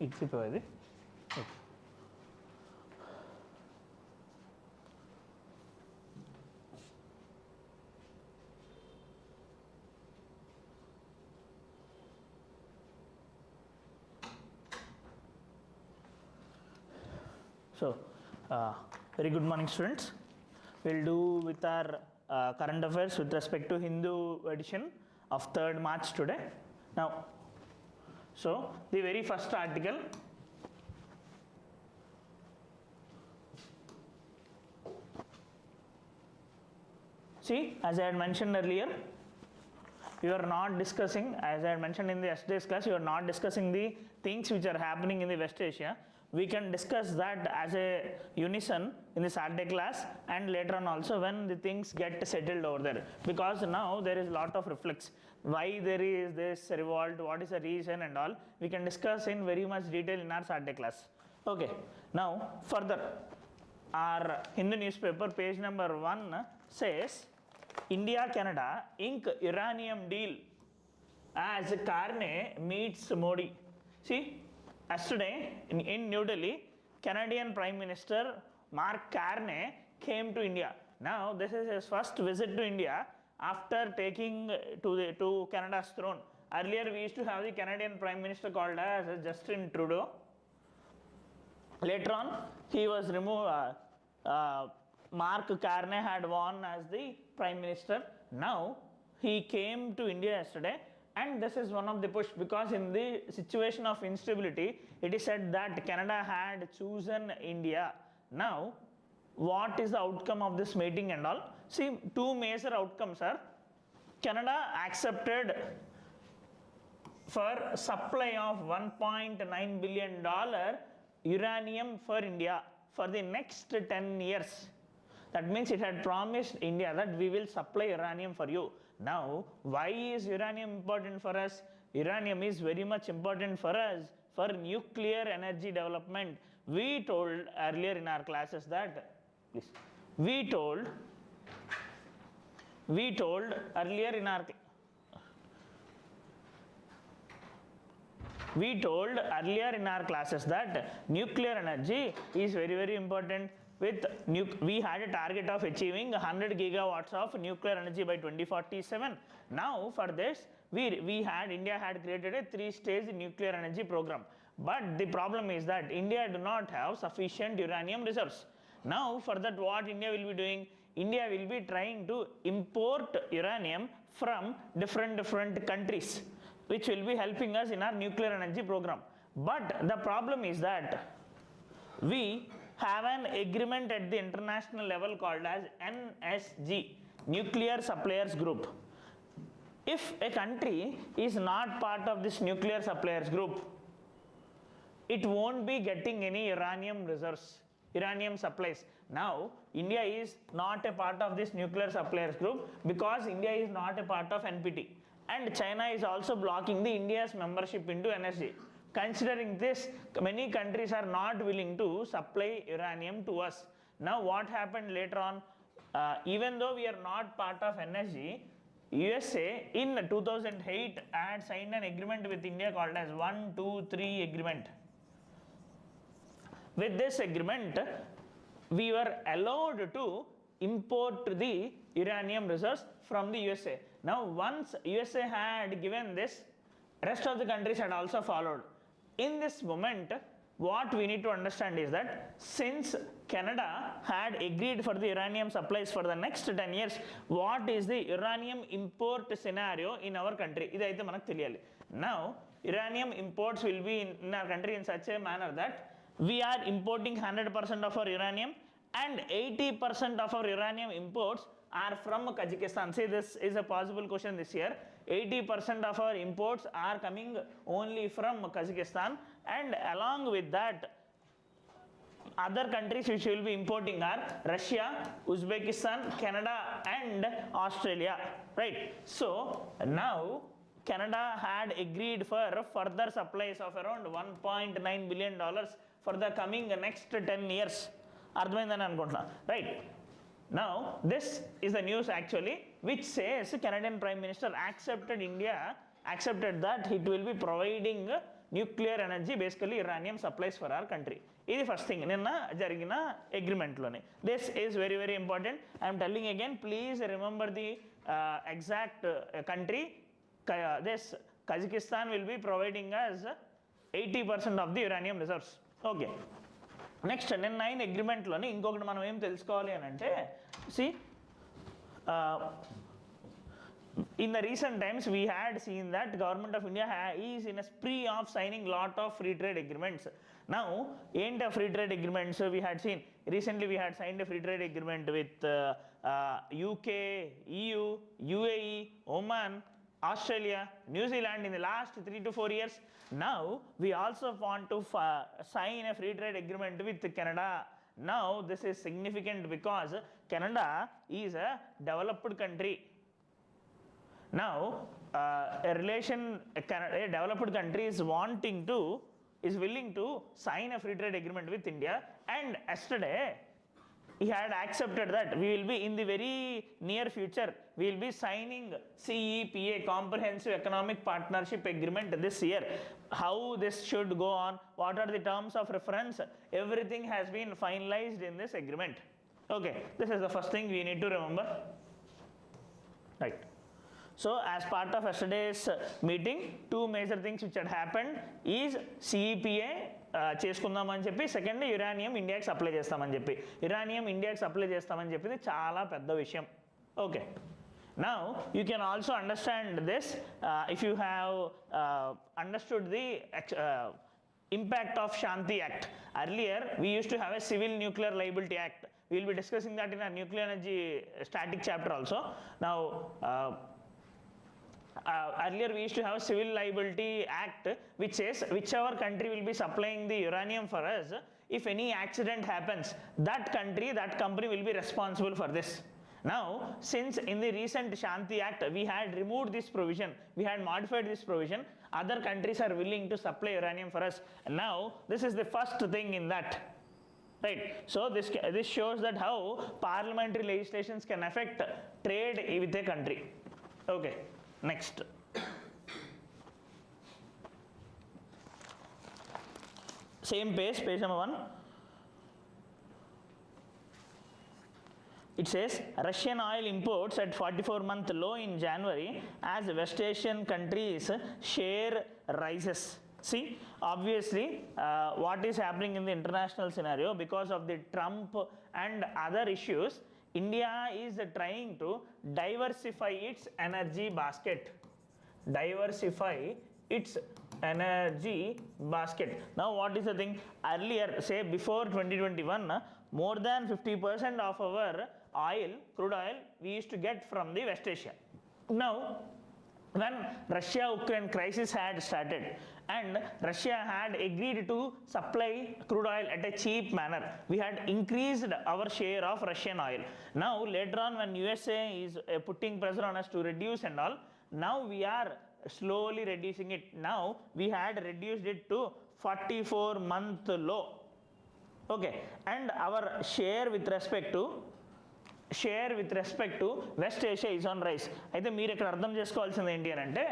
ఇచ్చిపోయేది. So, very good morning, students. We'll do with our current affairs with respect to Hindu edition of 3rd March today. Now, so the very first article, see, as I had mentioned earlier, you are not discussing, as I had mentioned in the yesterday's class, you are not discussing the things which are happening in the West Asia. We can discuss that as a unison in the Saturday class and later on also when the things get settled over there, because now there is a lot of reflex. Why there is this revolt, what is the reason and all, we can discuss in very much detail in our Saturday class. Okay, now further, our Hindu newspaper page number 1 says, India-Canada ink uranium deal as Carney meets Modi. See, yesterday in New Delhi, Canadian Prime Minister Mark Carney came to India. Now this is his first visit to India after taking to Canada's throne. Earlier we used to have the Canadian Prime Minister called as Justin Trudeau. Later on he was removed. Mark Carney had won as the Prime Minister. Now he came to India yesterday. And this is one of the push, because in the situation of instability, it is said that Canada had chosen India. Now, what is the outcome of this meeting and all? See, two major outcomes are, Canada accepted for supply of $1.9 billion uranium for India for the next 10 years. That means it had promised India that we will supply uranium for you. Now, why is uranium important for us? Uranium is very much important for us for nuclear energy development. We told earlier in our classes that, please, we told earlier in our classes that nuclear energy is very, very important. We had a target of achieving 100 gigawatts of nuclear energy by 2047. Now for this, India had created a 3-stage nuclear energy program. But the problem is that India do not have sufficient uranium reserves. Now for that, what India will be doing? India will be trying to import uranium from different countries, which will be helping us in our nuclear energy program. But the problem is that we have an agreement at the international level called as NSG, Nuclear Suppliers Group. If a country is not part of this nuclear suppliers group, it won't be getting any uranium reserves, uranium supplies. Now, India is not a part of this nuclear suppliers group because India is not a part of NPT. And China is also blocking the India's membership into NSG. Considering this, many countries are not willing to supply uranium to us. Now what happened later on, even though we are not part of NSG, USA in 2008 had signed an agreement with India called as 1-2-3 agreement. With this agreement, we were allowed to import the uranium reserves from the USA. Now once USA had given this, rest of the countries had also followed. In this moment, what we need to understand is that since Canada had agreed for the uranium supplies for the next 10 years, what is the uranium import scenario in our country? Now, uranium imports will be in our country in such a manner that we are importing 100% of our uranium and 80% of our uranium imports are from Kazakhstan. See, this is a possible question this year. 80% of our imports are coming only from Kazakhstan, and along with that, other countries which will be importing are Russia, Uzbekistan, Canada and Australia, right? So now Canada had agreed for further supplies of around $1.9 billion for the coming next 10 years. Right? Now this is the news actually which says Canadian Prime Minister accepted that it will be providing nuclear energy, basically uranium supplies for our country. This is the first thing నిన్న జరిగిన అగ్రిమెంట్లోనే. This is very, very important. I am telling again, please remember the exact country. This Kazakhstan will be providing us 80% of the uranium reserves. Okay. Next, నేను 9 అగ్రిమెంట్లోని ఇంకొకటి మనం ఏం తెలుసుకోవాలి అని అంటే, see, in the recent times we had seen that government of India is in a spree of signing lot of free trade agreements. Now, ain't a free trade agreements we had seen recently. We had signed a free trade agreement with UK, EU, UAE, Oman, Australia, New Zealand in the last 3 to 4 years. Now we also want to sign a free trade agreement with Canada. Now this is significant because Canada is a developed country. Now a developed country is willing to sign a free trade agreement with India, and yesterday he had accepted that we will be in the very near future, we will be signing CEPA, Comprehensive Economic Partnership Agreement, this year. How this should go on, what are the terms of reference, everything has been finalized in this agreement. Okay, this is the first thing we need to remember, right? So as part of yesterday's meeting, 2 major things which had happened is CEPA చేసుకుందామని చెప్పి, second uranium ఇండియాకి supply చేస్తామని చెప్పి. Uranium ఇండియాకి supply చేస్తామని చెప్పింది చాలా పెద్ద విషయం. Okay, now you can also understand this if you have understood the impact of Shanti Act. Earlier we used to have a Civil Nuclear Liability Act. We will be discussing that in our nuclear energy static chapter also. Now earlier we used to have a Civil Liability Act which says whichever country will be supplying the uranium for us, if any accident happens, that country, that company will be responsible for this. Now, since in the recent Shanti Act we had removed this provision, we had modified this provision, other countries are willing to supply uranium for us. Now this is the first thing in that, right? So this shows that how parliamentary legislations can affect trade with a country. Okay, next, same page number 1. It says Russian oil imports at 44-month low in January as West Asian countries share rises. See, obviously what is happening in the international scenario because of the Trump and other issues, India is trying to diversify its energy basket. Now what is the thing? Earlier, say before 2021, more than 50% of our crude oil we used to get from the West Asia. Now when Russia-Ukraine crisis had started and Russia had agreed to supply crude oil at a cheap manner, we had increased our share of Russian oil. Now later on when USA is putting pressure on us to reduce and all, now we are slowly reducing it. Now we had reduced it to 44-month low. Okay, and our share with respect to West Asia is on rise. అయితే మీరు ఇక్కడ అర్థం చేసుకోవాల్సింది ఏంటి అని అంటే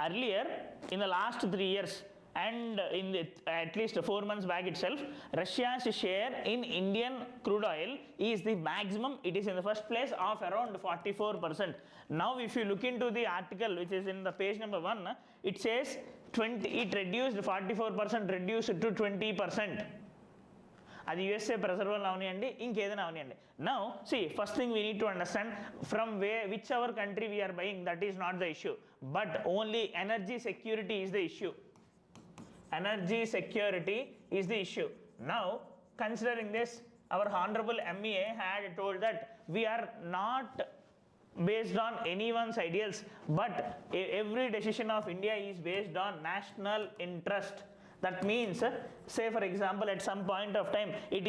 earlier in the last 3 years and in the, at least 4 months back itself, Russia's share in Indian crude oil is the maximum. It is in the first place of around 44%. Now if you look into the article which is in the page number 1, it says it reduced 44% reduced to 20%. అది USA pressure వల్ల అవనియండి, ఇంకేదైనా అవనియండి. Now see, first thing we need to understand from whichever country we are buying, that is not the issue, but only energy security is the issue. Now considering this, our honorable MEA had told that we are not based on anyone's ideals, but every decision of India is based on national interest. That means, say for example, at some point of time, if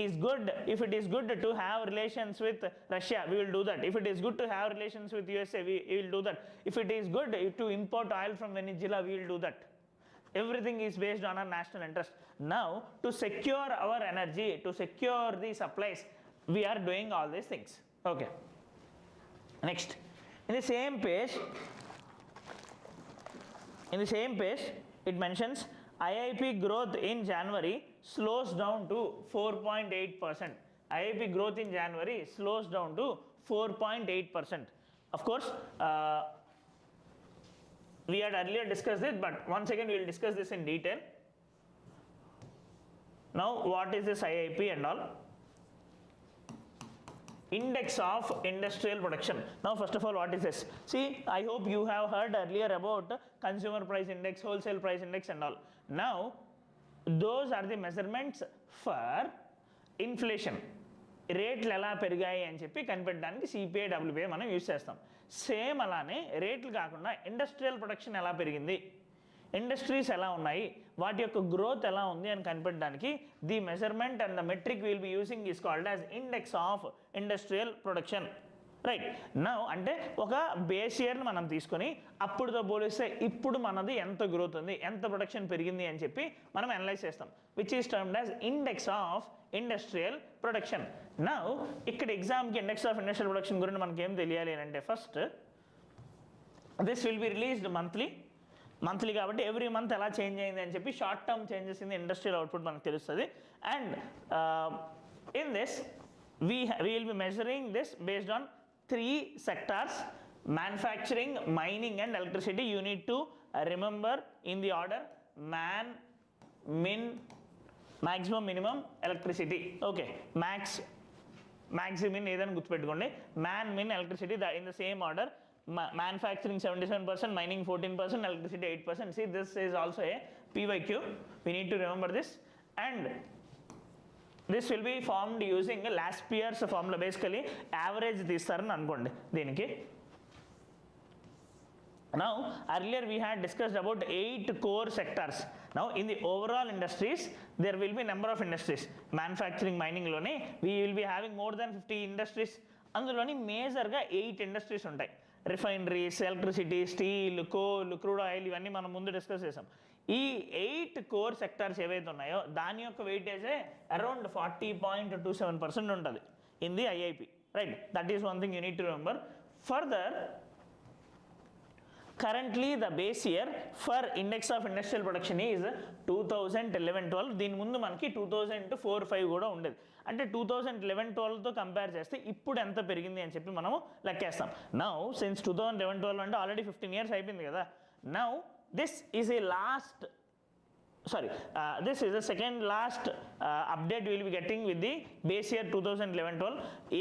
it is good to have relations with Russia, we will do that. If it is good to have relations with USA, we will do that. If it is good to import oil from Venezuela, we will do that. Everything is based on our national interest. Now to secure our energy, to secure the supplies, we are doing all these things. Okay, next, in the same page In the same page, it mentions IIP growth in January slows down to 4.8%. IIP growth in January slows down to 4.8%. Of course, we had earlier discussed it, but once again we will discuss this in detail. Now, what is this IIP and all? Index of industrial production. Now, first of all, what is this? See, I hope you have heard earlier about consumer price index, wholesale price index and all. Now, those are the measurements for inflation. రేట్లు ఎలా పెరిగాయి అని చెప్పి కనిపెట్టడానికి CPI WPI మనం use చేస్తాం. Same అలానే రేట్లు కాకుండా ఇండస్ట్రియల్ ప్రొడక్షన్ ఎలా పెరిగింది, ఇండస్ట్రీస్ ఎలా ఉన్నాయి, వాటి యొక్క గ్రోత్ ఎలా ఉంది అని కనిపెట్టడానికి the measurement and the metric will be using is called as index of industrial production. Right. Now అంటే ఒక బేస్ ఇయర్ని మనం తీసుకొని అప్పుడుతో పోలిస్తే ఇప్పుడు మనది ఎంత గ్రోత్ ఉంది, ఎంత ప్రొడక్షన్ పెరిగింది అని చెప్పి మనం అనలైజ్ చేస్తాం, which is termed as index of industrial production. Now ఇక్కడ ఎగ్జామ్కి ఇండెక్స్ ఆఫ్ ఇండస్ట్రియల్ ప్రొడక్షన్ గురించి మనకి ఏం తెలియాలి అంటే, first this will be released monthly కాబట్టి ఎవ్రీ మంత్ ఎలా చేంజ్ అయింది అని చెప్పి short term changes in industrial output మనకు తెలుస్తుంది. And in this we will be measuring this based on 3 sectors: manufacturing, mining and electricity. You need to remember in the order: man, min, maximum, minimum, electricity. Okay, maximum ఏదైనా గుర్తుపెట్టుకోండి. Man, min, electricity in the same order. Manufacturing 77%, mining 14%, electricity 8%. See, this is also a PYQ. We need to remember this. And this will be formed using last year's formula. Basically, average తీస్తారని అనుకోండి దీనికి. Now, earlier we had discussed about 8 core sectors. Now, in the overall industries, there will be number of industries. Manufacturing, mining lone we will be having more than 50 industries. అందులోని మేజర్గా 8 industries ఉంటాయి. Refineries, electricity, steel, coal, crude oil, ఇవన్నీ మనం ముందు discuss చేసాం. ఈ 8 core sectors ఏవైతే ఉన్నాయో దాని యొక్క వెయిటేజే అరౌండ్ 40.27% ఉంటుంది in the IIP. Right, that is one thing you need to remember. Further, currently the base year for index of industrial production is 2011-12. దీని ముందు మనకి 2004-5 కూడా ఉండేది. అంటే 2011-12తో కంపేర్ చేస్తే ఇప్పుడు ఎంత పెరిగింది అని చెప్పి మనము లెక్కేస్తాం. నౌ సిన్స్ 2011-12 అంటే ఆల్రెడీ 15 years అయిపోయింది కదా. Now this is a second last update we will be getting with the base year 2011-12.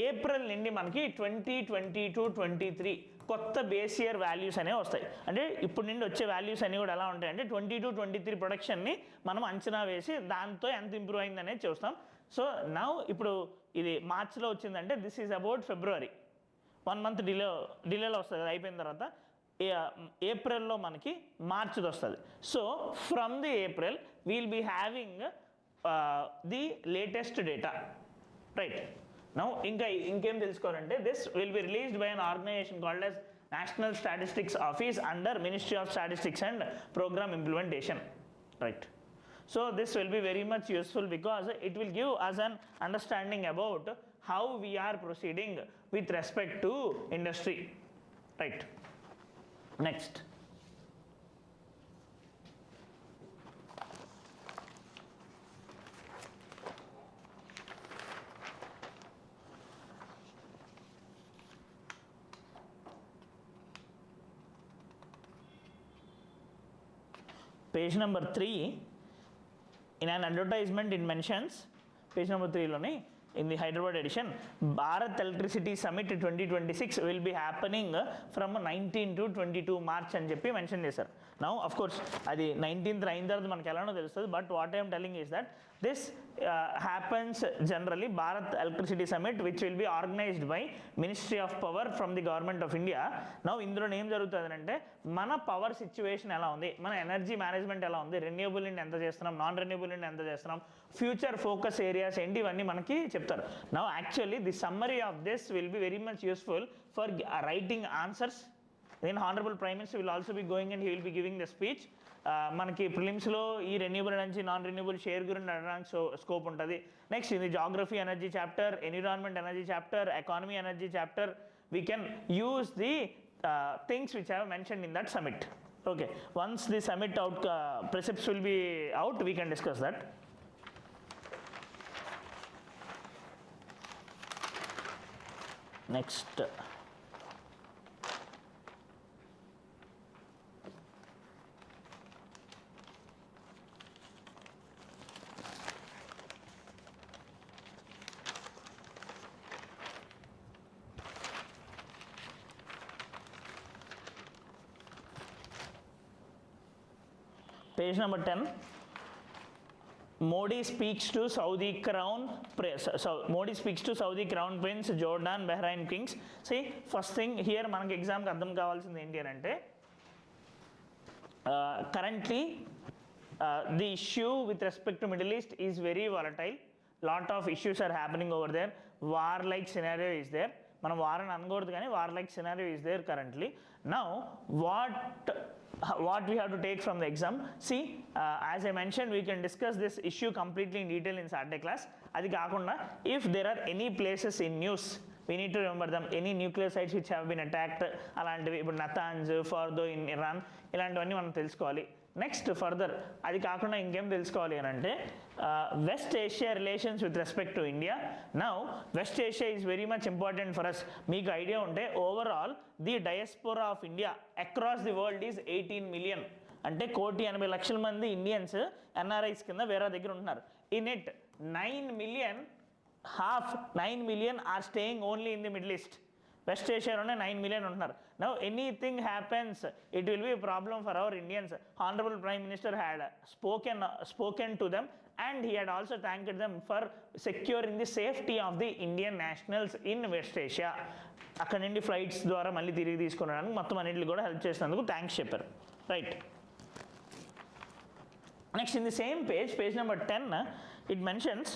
April నుండి మనకి 2022-23 కొత్త బేస్ ఇయర్ వాల్యూస్ అనేవి వస్తాయి. అంటే ఇప్పుడు నుండి వచ్చే వాల్యూస్ అన్నీ కూడా ఎలా ఉంటాయంటే 22-23 ప్రొడక్షన్ని మనం అంచనా వేసి దాంతో ఎంత ఇంప్రూవ్ అయింది అనేది చూస్తాం. సో నౌ ఇప్పుడు ఇది మార్చ్లో వచ్చిందంటే this is about February, 1 month డిలేలో వస్తుంది కదా. అయిపోయిన తర్వాత ఏప్రిల్లో మనకి మార్చిది వస్తుంది. So from the April will be having the latest data. Right. Now ఇంకేం తెలుసుకోవాలంటే this will be released by an organization called as National Statistics Office under Ministry of Statistics and Programme Implementation. Right. So this will be very much useful because it will give us an understanding about how we are proceeding with respect to industry. Right. Next. Page number 3. In an advertisement it mentions, page number 3 lone, in the Hyderabad edition, Bharat Electricity Summit 2026 will be happening from 19 to 22 March అని చెప్పి mention చేశారు. Now of course అది 19th అయిన తర్వాత మనకి ఎలానో తెలుస్తుంది. But what I'm telling is that this happens generally Bharat electricity summit which will be organised by ministry of power from the government of India. Now ఇందులో ఏం జరుగుతుంది అంటే మన పవర్ సిచ్యువేషన్ ఎలా ఉంది, మన ఎనర్జీ మేనేజ్మెంట్ ఎలా ఉంది, రెన్యూబుల్ నుండి ఎంత చేస్తున్నాం, నాన్ రెన్యూబుల్ నుండి ఎంత చేస్తున్నాం, ఫ్యూచర్ ఫోకస్ ఏరియాస్ ఏంటి, ఇవన్నీ మనకి చెప్తారు. Now actually the summary of this will be very much useful for writing answers. Then Honorable Prime Minister will also be going and he will be giving the speech. మనకి ప్రిలిమ్స్లో ఈ renewable energy, non renewable share గురించి అడగడానికి scope ఉంటుంది. Next ఇది geography energy chapter, environment energy chapter, economy energy chapter. We can use the things which have mentioned in that summit. Okay, once the summit out precepts will be out, we can discuss that. Next, page number 10. Modi speaks to Saudi Crown Prince. So Modi speaks to Saudi Crown Prince, Jordan, Bahrain Kings. See, first thing here మనకి ఎగ్జామ్కి అర్థం కావాల్సింది ఏంటి అని అంటే currently the issue with respect to Middle East is very volatile. Lot of issues are happening over there. War like scenario is there. మనం war అని అనకూడదు కానీ war like scenario is there currently. Now what we have to take from the exam, see, as I mentioned, we can discuss this issue completely in detail in Saturday class. అది కాకుండా if there are any places in news, we need to remember them, any nuclear sites which have been attacked, అలాంటివి ఇప్పుడు Natanz, ఫార్దో in Iran, ఇలాంటివన్నీ మనం తెలుసుకోవాలి. Next further అది కాకుండా ఇంకేం తెలుసుకోవాలి అని అంటే West Asia relations with respect to India. Now West Asia is very much important for us. మీకు ఐడియా ఉంటే overall the diaspora of India across the world is 18 million. అంటే 1,80,00,000 మంది ఇండియన్స్ ఎన్ఆర్ఐస్ కింద వేరే దగ్గర ఉంటున్నారు. In it 9 million are staying only in the Middle East. West ఏషియాలోనే 9 million ఉంటున్నారు. Now anything happens it will be problem for our Indians. Honourable prime minister had spoken to them and he had also thanked them for securing the safety of the Indian nationals in West Asia. అక్కడ నుండి flights ద్వారా మళ్ళీ తిరిగి తీసుకురావడానికి మొత్తం అన్నింటికి కూడా help చేసినందుకు థ్యాంక్స్ చెప్పారు. Right, next in the same page number 10, it mentions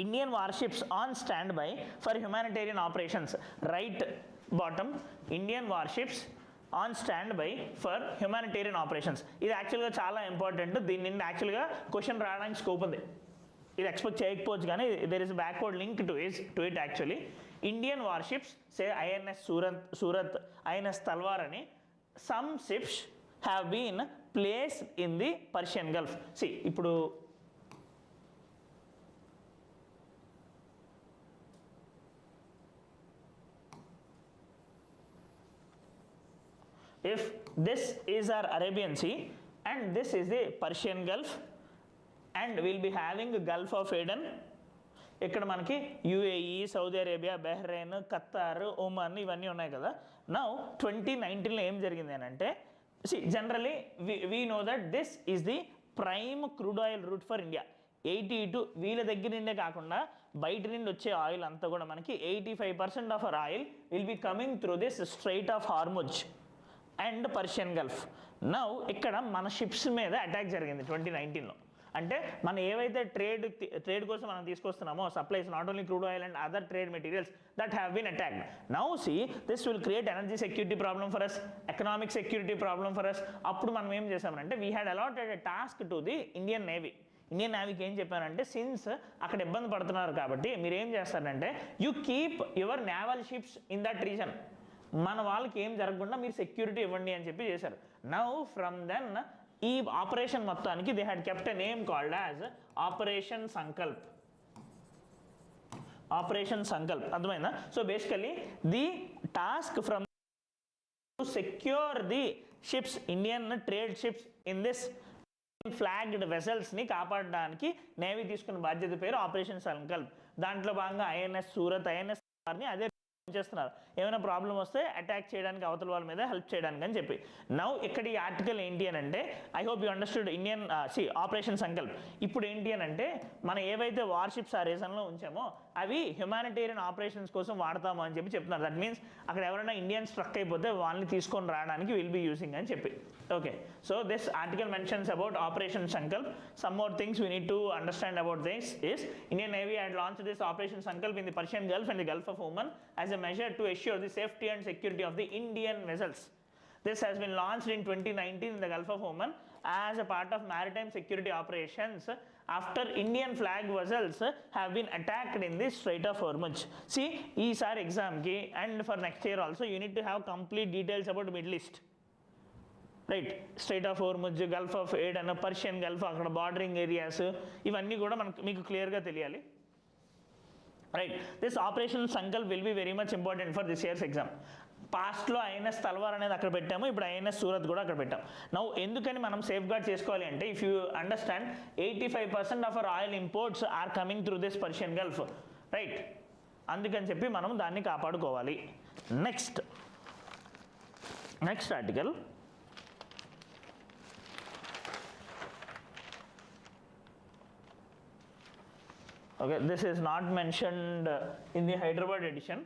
Indian warships on standby for humanitarian operations. Right bottom, Indian warships on standby for humanitarian operations. ఇది యాక్చువల్గా చాలా ఇంపార్టెంట్. దీని నుండి యాక్చువల్గా క్వశ్చన్ రావడానికి స్కోప్ ఉంది. ఇది ఎక్స్పెక్ట్ చేయకపోవచ్చు కానీ there is backward link to it actually. Indian warships say INS Surat, INS Talwar అని some ships have been placed in the Persian Gulf. See ఇప్పుడు if this is our Arabian Sea and this is the Persian Gulf and we'll be having Gulf of Aden, ఇక్కడ మనకి UAE, Saudi Arabia, Bahrain, Qatar, Oman ఇవన్నీ ఉన్నాయి కదా. Now 2019లో ఏం జరిగింది అని అంటే generally we know that this is the prime crude oil route for India. 82 వీళ్ళ దగ్గర నుండే కాకుండా బయట నుండి వచ్చే ఆయిల్ అంతా కూడా మనకి 85% of our oil will be coming through this straight of Hormuz and Persian Gulf. Now ఇక్కడ మన షిప్స్ మీద అటాక్ జరిగింది 2019లో. అంటే మనం ఏవైతే ట్రేడ్ కోసం మనం తీసుకొస్తున్నామో supplies, not only crude oil and other trade materials that have been attacked. Now see this will create energy security problem for us, economic security problem for us. అప్పుడు మనం ఏం చేసామంటే we had allotted a task to the Indian Navy. Indian నేవీకి ఏం చెప్పానంటే since అక్కడ ఇబ్బంది పడుతున్నారు కాబట్టి మీరు ఏం చేస్తారంటే you keep your naval ships in that reason. మన వాళ్ళకి ఏం జరగకుండా మీరు సెక్యూరిటీ ఇవ్వండి అని చెప్పి చేశారు. నౌ ఫ్రమ్ దెన్ ఈ ఆపరేషన్ మొత్తానికి they had kept a name called as Operation Sankalp. Operation Sankalp అర్థమైందా? So basically the task from to secure the ships, Indian trade ships in this flagged వెసల్స్ని కాపాడడానికి నేవీ తీసుకున్న బాధ్యత పేరు ఆపరేషన్ సంకల్ప్. దాంట్లో భాగంగా ఐఎన్ఎస్ సూరత్, ఐఎన్ఎస్ అదే చేస్తున్నారు. ఏమైనా ప్రాబ్లం వస్తే అటాక్ చేయడానికి అవతల వాళ్ళ మీద హెల్ప్ చేయడానికి అని చెప్పి. నౌ ఇక్కడ ఈ ఆర్టికల్ ఏంటి అని అంటే I hope you understood Indian operation Sankalp. ఇప్పుడు ఏంటి అని అంటే మనం ఏవైతే వార్షిప్స్ ఆ రీజన్లో ఉంచామో అవి హ్యుమానిటేరియన్ ఆపరేషన్స్ కోసం వాడతాము అని చెప్పి చెప్తున్నారు. దట్ మీన్స్ అక్కడ ఎవరైనా ఇండియన్ స్ట్రక్ అయిపోతే వాళ్ళని తీసుకొని రావడానికి విల్ బీ యూజింగ్ అని చెప్పి. Okay, so this article mentions about operation Sankalp. Some more things we need to understand about this is Indian navy had launched this operation Sankalp in the Persian Gulf and the Gulf of Oman as a measure to assure the safety and security of the Indian vessels. This has been launched in 2019 in the Gulf of Oman as a part of maritime security operations after Indian flag vessels have been attacked in the Strait of Hormuz. See, ESAR exam ki and for next year also you need to have complete details about Middle East. Right. Straight of Hormuz, Gulf of Aiden, Persian Gulf, అక్కడ bordering areas, ఇవన్నీ కూడా మీకు క్లియర్గా తెలియాలి. Right. This operation Sankalp will be very much important for this years exam. పాస్ట్లో INS తల్వార్ అనేది అక్కడ పెట్టాము, ఇప్పుడు ఐఎన్ఎస్ సూరత్ కూడా అక్కడ పెట్టాము. నౌ ఎందుకని మనం సేఫ్ గార్డ్ చేసుకోవాలి అంటే, if you understand 85% of our oil imports are coming through this Persian Gulf, right. అందుకని చెప్పి మనం దాన్ని కాపాడుకోవాలి. Next article, okay, this is not mentioned in the Hyderabad edition.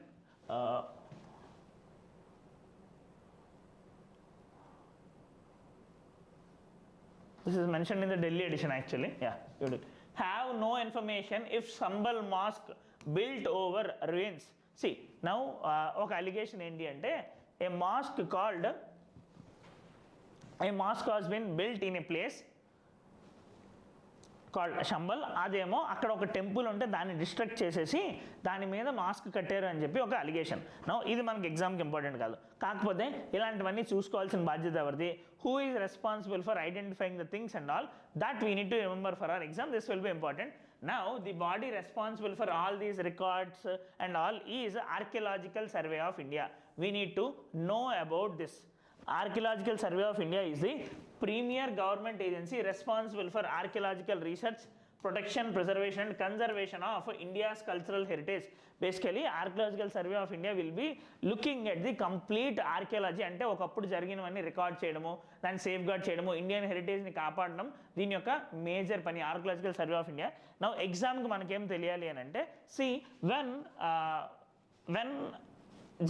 This is mentioned in the Delhi edition actually. Yeah, you did. Have no information if Sambal mosque built over ruins. See, now ఒక allegation ఏంటి అంటే, a mosque has been built in a place called Sambhal. అదేమో అక్కడ ఒక temple ఉంటే దాన్ని destruct చేసేసి దాని మీద మాస్క్ కట్టారు అని చెప్పి ఒక అలిగేషన్. నో ఇది మనకి ఎగ్జామ్కి ఇంపార్టెంట్ కాదు, కాకపోతే ఇలాంటివన్నీ చూసుకోవాల్సిన బాధ్యత ఎవరిది? Who is responsible for identifying the things and all that we need to remember for hour exam. This will B important. Now the body responsible for all these records and all is Archaeological Survey of India. We need to know about this. Archaeological Survey of India is the premier government agency responsible for archaeological research, protection, preservation and conservation of India's cultural heritage. Basically Archaeological Survey of India will be looking at the complete archaeology, అంటే ఒకప్పుడు జరిగినవన్నీ record చేయడము, దాన్ని safe gourd చేయడము, Indian హెరిటేజ్ని కాపాడడం దీని యొక్క major పని archaeological Survey of India. Now ఎగ్జామ్కి మనకేం తెలియాలి అని అంటే, C when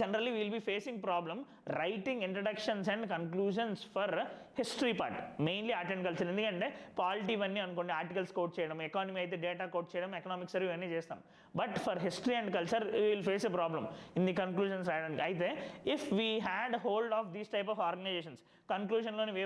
generally we will be facing problem writing introductions and conclusions for history part, mainly art and culture. ఎందుకంటే పాలిటీ ఇవన్నీ అనుకోండి ఆర్టికల్స్ కోట్ చేయడం, ఎకానమీ అయితే డేటా కోట్ చేయడం, ఎకనామిక్స్ ఇవన్నీ చేస్తాం. But for history and culture we will face a problem in the conclusions రాయడానికి. అయితే if we had hold of these type of organisations, కన్క్లూజన్లోని వే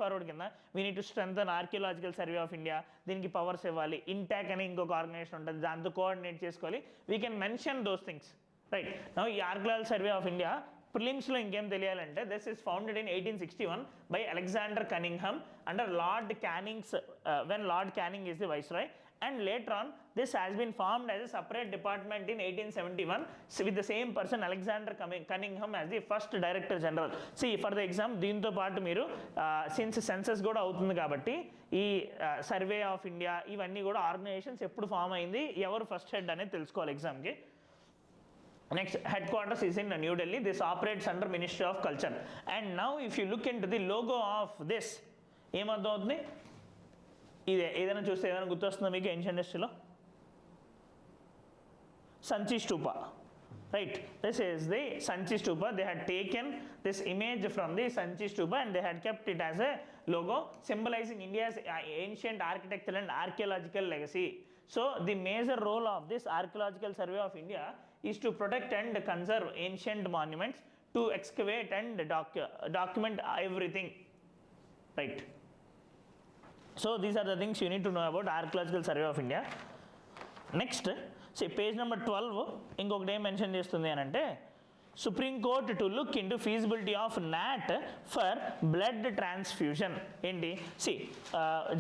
ఫార్వర్డ్ కింద we need to strengthen Archaeological Survey of India, దీనికి powers ఇవ్వాలి. ఇంటాక్ అని ఇంకొక organisation ఉంటుంది, దాంతో కోఆర్డినేట్ చేసుకోవాలి. We can mention those things, right. Now ఈ ఆర్కియలాజికల్ సర్వే ఆఫ్ ఇండియా ప్రిలిమ్స్లో ఇంకేం తెలియాలంటే, this is founded in 1861 by Alexander Cunningham under Lord Canning's when Lord Canning is the viceroy, and later on this has been formed as a separate department in 1871 with the same person Alexander Cunningham as the first director general. See, for the exam దీంతో పాటు మీరు since census కూడా అవుతుంది కాబట్టి ఈ survey of India ఇవన్నీ కూడా organisations ఎప్పుడు ఫామ్ అయింది, ఎవరు ఫస్ట్ హెడ్ అనేది తెలుసుకోవాలి ఎగ్జామ్కి. Next, headquarters is in New Delhi. This operates under Ministry of Culture. And now if you look into the logo of this, ఏమవుతుంది? ఇదే ఏదైనా చూస్తే ఏదైనా గుర్తొస్తుందా మీకు ఏన్షియంట్ హిస్టరీలో? సంచి స్తూపా, right? This is the Sanchi Stupa. They had taken this image from the Sanchi Stupa and they had kept it as a logo symbolizing India's ancient architectural and archaeological legacy. So the major role of this Archaeological Survey of India is to protect and conserve ancient monuments, to excavate and document everything, right? So these are the things you need to know about Archaeological Survey of India. Next, see page number 12 ఇంకొకటి ఏం మెన్షన్ చేస్తుంది అని అంటే, Supreme Court to look into feasibility of not for blood transfusion. ఏంటి? See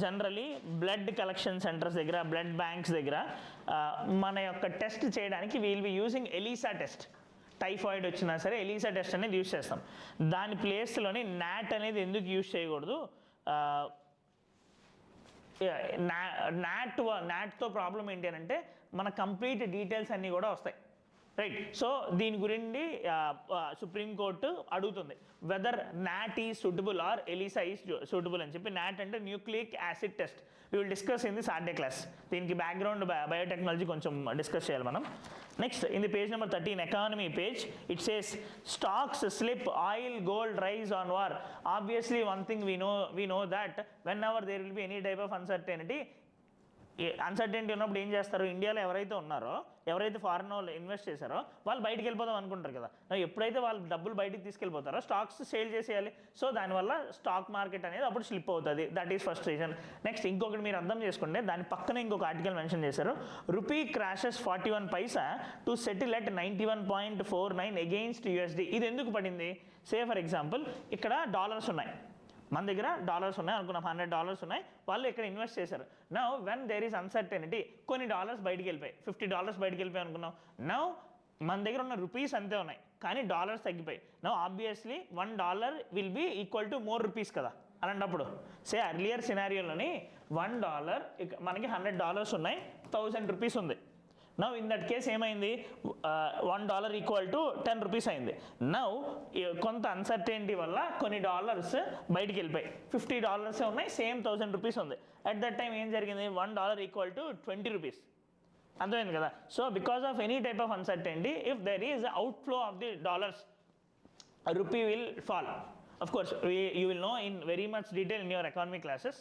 generally blood collection centres దగ్గర, blood banks దగ్గర మన యొక్క టెస్ట్ చేయడానికి will be using ELISA test. Typhoid వచ్చినా సరే ఎలీసా టెస్ట్ అనేది యూజ్ చేస్తాం. దాని ప్లేస్లోని నాట్ అనేది ఎందుకు యూజ్ చేయకూడదు? నాట్తో ప్రాబ్లం ఏంటి అని అంటే, మన కంప్లీట్ డీటెయిల్స్ అన్నీ కూడా వస్తాయి, రైట్? సో దీని గురించి సుప్రీంకోర్టు అడుగుతుంది whether NAT is suitable or ELISA is suitable అని చెప్పి. నాట్ అంటే nucleic acid test. We will discuss in the Saturday class. దీనికి బ్యాక్గ్రౌండ్ బయోటెక్నాలజీ కొంచెం డిస్కస్ చేయాలి మనం. Next in the page number 13 economy page, it says stocks slip, oil, gold rise on war. Obviously one thing we know that whenever there will be any type of uncertainty ఉన్నప్పుడు ఏం చేస్తారు? ఇండియాలో ఎవరైతే ఉన్నారో, ఎవరైతే foreign వాళ్ళు invest చేశారో వాళ్ళు బయటికి వెళ్ళిపోదాం అనుకుంటారు కదా. ఎప్పుడైతే వాళ్ళు డబ్బులు బయటికి తీసుకెళ్ళిపోతారో స్టాక్స్ సేల్ చేసేయాలి. సో దానివల్ల స్టాక్ మార్కెట్ అనేది అప్పుడు స్లిప్ అవుతుంది. That is first reason. Next ఇంకొకటి మీరు అర్థం చేసుకుంటే, దాని పక్కన ఇంకొక ఆర్టికల్ మెన్షన్ చేశారు, rupee crashes 41 Paisa to settle at 91.49 against USD. ఇది ఎందుకు పడింది? సే ఫర్ ఎగ్జాంపుల్ ఇక్కడ డాలర్స్ ఉన్నాయి, మన దగ్గర డాలర్స్ ఉన్నాయి అనుకున్నాం, $100 ఉన్నాయి, వాళ్ళు ఇక్కడ ఇన్వెస్ట్ చేశారు. Now when there is uncertainty, కొన్ని డాలర్స్ బయటికి వెళ్ళిపోయి, $50 బయటికి వెళ్ళిపోయి అనుకున్నాం. నౌ మన దగ్గర ఉన్న రూపీస్ అంతే ఉన్నాయి కానీ డాలర్స్ తగ్గిపోయి. Now obviously $1 will be equal to more rupees కదా. అలాంటప్పుడు సే అర్లియర్ సినారియోలోని $1 మనకి $100 ఉన్నాయి, 1000 రూపీస్ ఉంది. నౌ ఇన్ దట్ కేస్ ఏమైంది, $1 ఈక్వల్ టు 10 రూపీస్ అయింది. నౌ కొంత అన్సర్టెనిటీ వల్ల కొన్ని డాలర్స్ బయటికి వెళ్ళిపోయి, $50 ఉన్నాయి, సేమ్ 1000 రూపీస్ ఉంది. అట్ దట్ టైం ఏం జరిగింది, $1 ఈక్వల్ టు 20 రూపీస్. అర్థమైంది కదా. So because of any type of uncertainty, if there is outflow of the dollars, rupee will fall. Of course, you will know in very much detail in your economy classes.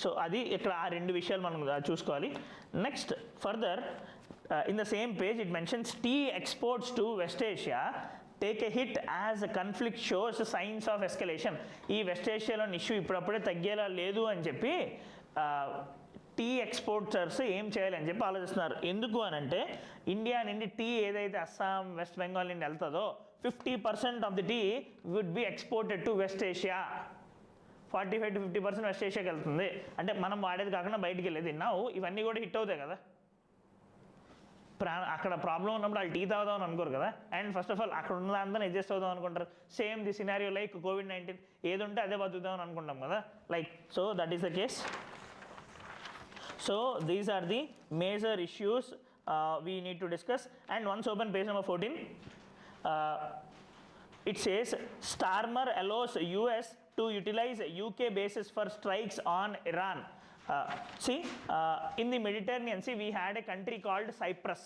సో అది ఇక్కడ ఆ రెండు విషయాలు మనం చూసుకోవాలి. Next further in the same page it mentions tea exports to West Asia take a hit as conflict shows signs of escalation. ఈ West ఏషియాలోని ఇష్యూ ఇప్పుడప్పుడే తగ్గేలా లేదు అని చెప్పి టీ ఎక్స్పోర్టర్స్ ఏం చేయాలని చెప్పి ఆలోచిస్తున్నారు. ఎందుకు అని అంటే ఇండియా నుండి టీ ఏదైతే అస్సాం, వెస్ట్ బెంగాల్ నుండి వెళ్తుందో 50% of the tea would be exported to West Asia. 45 to 50% West ఏషియాకి వెళ్తుంది. అంటే మనం వాడేది కాకుండా బయటికి వెళ్ళేది. నౌ ఇవన్నీ కూడా హిట్ అవుతాయి కదా. అక్కడ ప్రాబ్లం ఉన్నప్పుడు వాళ్ళు టీ తాగుదాం అని అనుకోరు కదా. అండ్ ఫస్ట్ ఆఫ్ ఆల్ అక్కడ ఉన్న దాంతో అడ్జస్ట్ అవుదాం అనుకుంటారు. Same the scenario like COVID-19, ఏది ఉంటే అదే బతుకుదాం అని అనుకుంటాం కదా. Like so that is the case. So these are the major issues we need to discuss. And once open page number 14, it says Starmer allows US to utilize UK bases for strikes on Iran. See, in the Mediterranean Sea we had a country called Cyprus.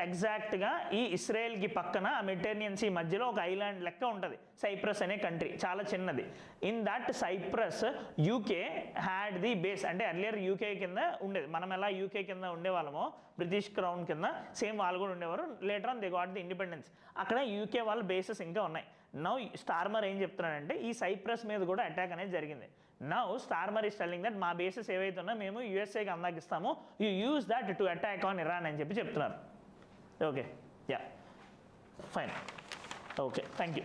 ఎగ్జాక్ట్గా ఈ ఇస్రాయెల్కి పక్కన Mediterranean see మధ్యలో ఒక island లెక్క ఉంటుంది cypress అనే country, చాలా చిన్నది. In that Cyprus UK had the base. అంటే అర్లియర్ యూకే కింద ఉండేది. మనం ఎలా యూకే కింద ఉండేవాళ్ళమో బ్రిటిష్ క్రౌన్ కింద సేమ్ వాళ్ళు కూడా ఉండేవారు. Later on they got the independence. అక్కడ యూకే వాళ్ళ బేసెస్ ఇంకా ఉన్నాయి. నౌ స్టార్మర్ ఏం చెప్తున్నాడంటే ఈ సైప్రస్ మీద కూడా అటాక్ అనేది జరిగింది. Now Starmer is telling that మా బేసెస్ ఏవైతే ఉన్నా మేము యూఎస్ఏకి అందాకిస్తాము, you use that to attack on Iran అని చెప్పి చెప్తున్నారు. Okay, yeah, fine. Okay, thank you.